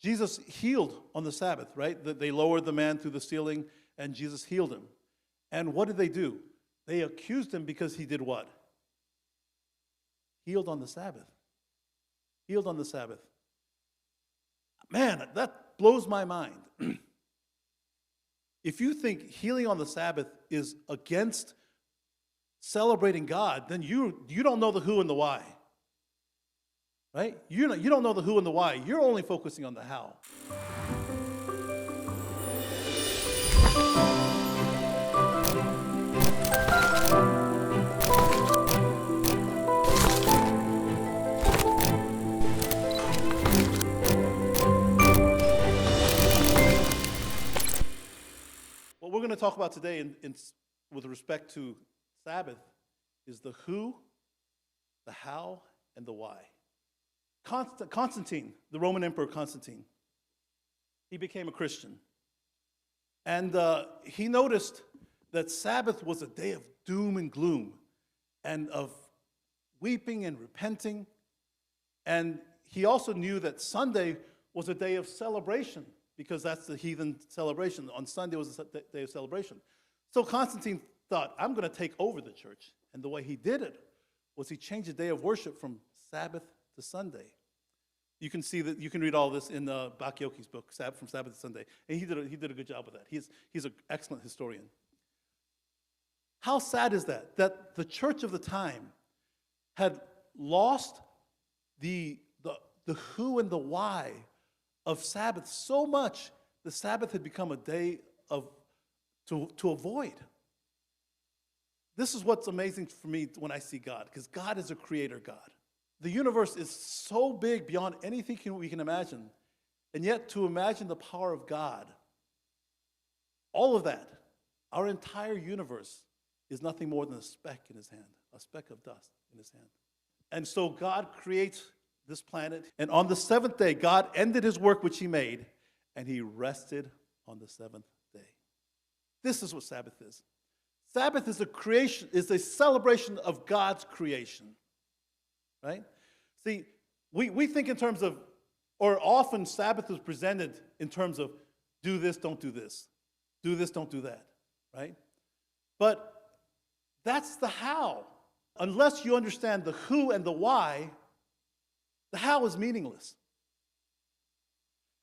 Jesus healed on the Sabbath, right? They lowered the man through the ceiling, and Jesus healed him. And what did they do? They accused him because he did what? Healed on the Sabbath. Healed on the Sabbath. Man, that blows my mind. If you think healing on the Sabbath is against celebrating God, then you don't know the who and the why. Right? You don't know the who and the why. You're only focusing on the how. What we're going to talk about today with respect to Sabbath is the who, the how, and the why. Constantine, the Roman Emperor Constantine, he became a Christian. And he noticed that Sabbath was a day of doom and gloom and of weeping and repenting. And he also knew that Sunday was a day of celebration because that's the heathen celebration. On Sunday was a day of celebration. So Constantine thought, I'm going to take over the church. And the way he did it was he changed the day of worship from Sabbath to Sunday. You can see that. You can read all this in Bakyoki's book, From Sabbath to Sunday, and he did a good job with that. He's an excellent historian. How sad is that? That the church of the time had lost the who and the why of Sabbath so much. The Sabbath had become a day to avoid. This is what's amazing for me when I see God, because God is a creator God. The universe is so big beyond anything we can imagine. And yet to imagine the power of God, all of that, our entire universe is nothing more than a speck in his hand, a speck of dust in his hand. And so God creates this planet. And on the seventh day, God ended his work which he made, and he rested on the seventh day. This is what Sabbath is. Sabbath is a celebration of God's creation. Right? See, we think in terms of, or often Sabbath is presented in terms of do this, don't do this. Do this, don't do that. Right? But that's the how. Unless you understand the who and the why, the how is meaningless.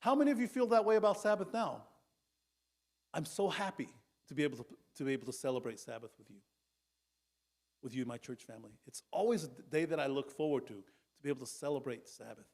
How many of you feel that way about Sabbath now? I'm so happy to be able to celebrate Sabbath with you, my church family. It's always a day that I look forward to be able to celebrate Sabbath.